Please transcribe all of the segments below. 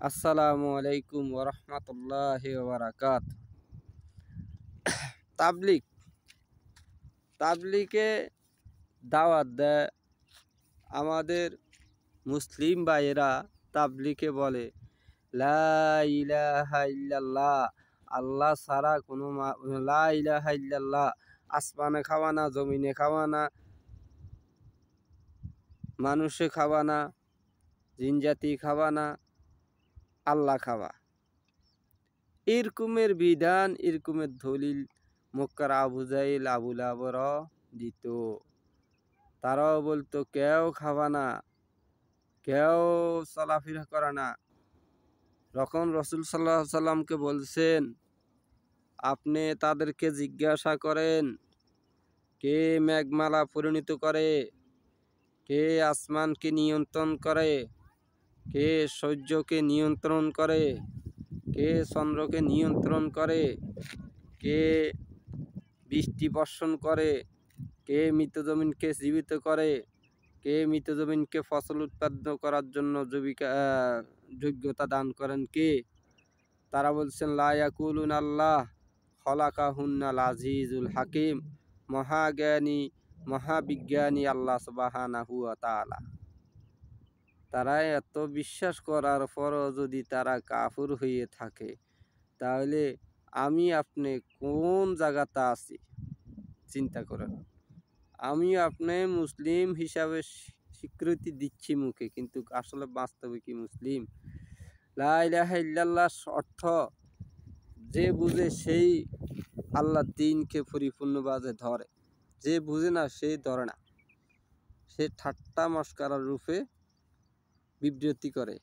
আসসালামু আলাইকুম ওরহমতুল্লাহি ওবারাকাত। তাবলিগ তাবলিগে দাওয়াত দেয় আমাদের মুসলিম ভাইয়েরা। তাবলিগে বলে লা ইলাহা ইল্লাল্লাহ, আল্লাহ ছাড়া কোনো লা ইলাহা ইল্লাল্লাহ, আসমানে খাওয়া না, জমিনে খাওয়া না, মানুষে খাওয়া না, জিনজাতি খাওয়া না, আল্লাহ খাওয়া। এরকমের বিধান, এরকমের দলিল মক্কার আবু জাইল আবু লাহাবর দিত। তারাও বলতো কেউ খাওয়া না, কেউ চলাফেরা করে না। যখন রসুল সাল্লাল্লাহু আলাইহি সাল্লামকে বলছেন, আপনি তাদেরকে জিজ্ঞাসা করেন কে মেঘমালা পরিণত করে, কে আসমানকে নিয়ন্ত্রণ করে, কে সূর্যকে নিয়ন্ত্রণ করে, কে চন্দ্রকে নিয়ন্ত্রণ করে, কে বৃষ্টি বর্ষণ করে, কে মৃত জমিনকে জীবিত করে, কে মৃত জমিনকে ফসল উৎপাদন করার জন্য যোগ্যতা দান করেন কে? তারা বলছেন লা ইয়াকুলুন আল্লাহ খলাকাহুন্নাল আজিজুল হাকিম, মহাজ্ঞানী মহাবিজ্ঞানী আল্লাহ সুবহানাহু ওয়া তাআলা। তারা এত বিশ্বাস করার পরও যদি তারা কাফির হয়ে থাকে, তাহলে আমি আপনি কোন জায়গাতে আছি চিন্তা করেন। আমি আপনি মুসলিম হিসাবে স্বীকৃতি দিচ্ছি মুখে, কিন্তু আসলে বাস্তবে কি মুসলিম? লা ইলাহা ইল্লাল্লাহ অর্থ যে বুঝে সেই আল্লাহর দ্বীনকে পরিপূর্ণভাবে ধরে, যে বুঝে না সে ধরে না, সে ঠাট্টা মশকরার রূপে বিবৃতি করে।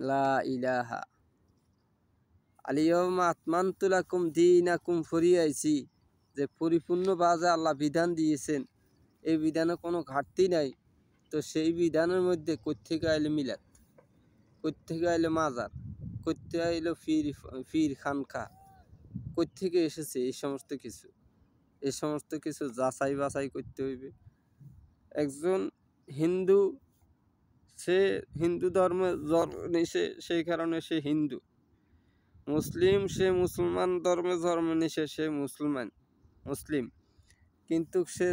লা ইলাহা আলিয়াউমা আকমালতু লাকুম দীনাকুম, ফরিয়াইছি যে পরিপূর্ণভাবে আল্লাহ বিধান দিয়েছেন, এই বিধানে কোনো ঘাটতি নাই। তো সেই বিধানের মধ্যে কোত্থেকে আইলো মিলাদ, কোত্থেকে আইলো মাজার, কোত্থেকে আইলো ফির খানকা, কোত্থেকে এসেছে এই সমস্ত কিছু যাচাই বাছাই করতে হইবে। একজন হিন্দু, সে হিন্দু ধর্মে জন্ম নিছে, সেই কারণে সে হিন্দু। মুসলিম, সে মুসলমান ধর্মে জন্ম নিছে, সে মুসলিম। কিন্তু সে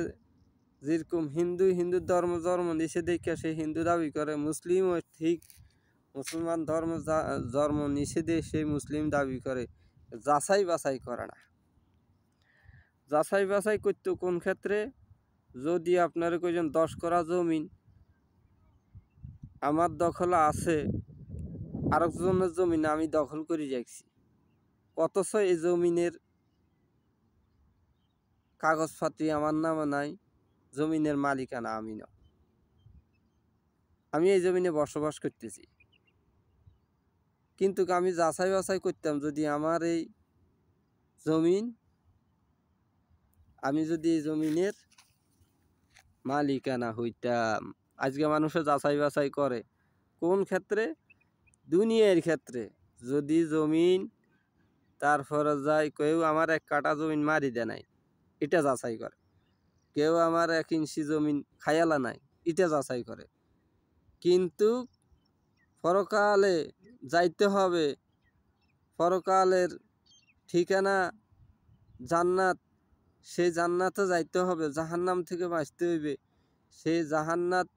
যেরকম হিন্দু ধর্ম জন্ম নিছে দেখে সে হিন্দু দাবি করে, মুসলিমও ঠিক মুসলমান ধর্ম জন্ম নিছে দিয়ে সে মুসলিম দাবি করে। যাচাই বাছাই করে না। যাচাই বাছাই করতো কোন ক্ষেত্রে? যদি আপনার কইজন 10 করা জমিন আমার দখল আছে, আরেকজনের জমিন আমি দখল করে যাচ্ছি, অথচ এই জমিনের কাগজপাতি আমার নামে নাই, জমিনের মালিকানা আমি না, আমি এই জমিনে বসবাস করতেছি। কিন্তু আমি যাচাই বাছাই করতাম, যদি আমার এই জমিন, আমি যদি এই জমিনের মালিকানা হইতাম। আজকে মানুষে যাচাই বাছাই করে কোন ক্ষেত্রে? দুনিয়ার ক্ষেত্রে। যদি জমিন তারপরে যায়, কেউ আমার 1 কাঠা জমিন মারি দেয় নাই, এটা যাচাই করে। কেউ আমার 1 ইঞ্চি জমিন খায়ালা নাই, এটা যাচাই করে। কিন্তু পরকালে যাইতে হবে, পরকালের ঠিকানা জান্নাত, সেই জান্নাতে যাইতে হবে, জাহান্নাম থেকে বাঁচতে হইবে। সেই জান্নাত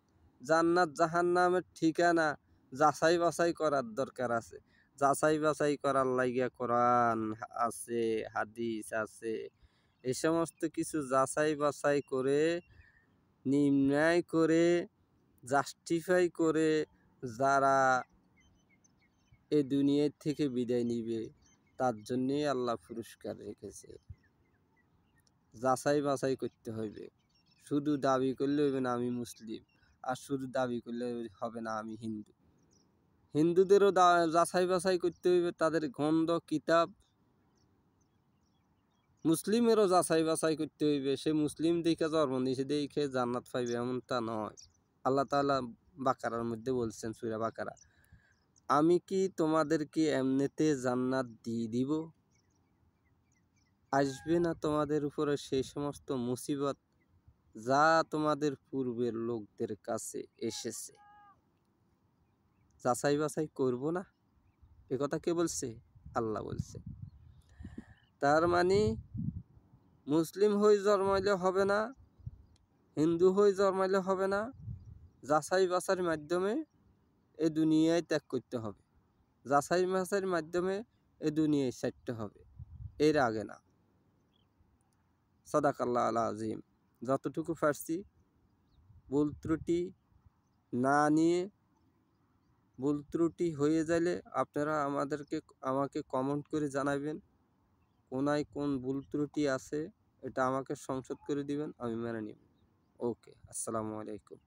জাহান্নামের ঠিকানা যাচাই বাছাই করার দরকার আছে। যাচাই বাছাই করার লাগিয়া কোরআন আছে, হাদিস আছে। এই সমস্ত কিছু যাচাই বাছাই করে, নির্ণয় করে, জাস্টিফাই করে যারা এই দুনিয়ার থেকে বিদায় নিবে, তার জন্যই আল্লাহ পুরস্কার রেখেছে। যাচাই বাছাই করতে হইবে। শুধু দাবি করলে হইবে না আমি মুসলিম, আর শুধু দাবি করলে হবে না আমি হিন্দু। হিন্দুদেরও যাচাই বাছাই করতে হইবে, তাদের গ্রন্থ কিতাব। মুসলিমেরও যাচাই বাছাই করতে হইবে, সে মুসলিম দেখে জন্ম নিয়েছে দেখে জান্নাত পাইবে এমনটা নয়। আল্লাহ তাআলা বাকারার মধ্যে বলছেন, সূরা বাকারা, আমি কি তোমাদেরকে এমনিতে জান্নাত দিয়ে দিব? আসবে না তোমাদের উপরে সেই সমস্ত মুসিবত যা তোমাদের পূর্বের লোকদের কাছে এসেছে। যাচাই বাছাই করব না? এ কথা কে বলছে? আল্লাহ বলছে। তার মানে মুসলিম হয়ে জন্মাইলে হবে না, হিন্দু হয়ে জন্মাইলে হবে না, যাচাই বাছাইয়ের মাধ্যমে এ দুনিয়ায় ত্যাগ করতে হবে, যাচাই বাছাইয়ের মাধ্যমে এ দুনিয়ায় ছাড়তে হবে, এর আগে না। সাদাকাল্লাহ আল আজিম। যতটুকু পারছি ভুল ত্রুটি না নিয়ে, ভুল ত্রুটি হয়ে গেলে আপনারা আমাকে কমেন্ট করে জানাবেন কোনায় কোন ভুল ত্রুটি আছে, এটা আমাকে সংশোধন করে দিবেন, আমি মেনে নিব। ওকে, আসসালামু আলাইকুম।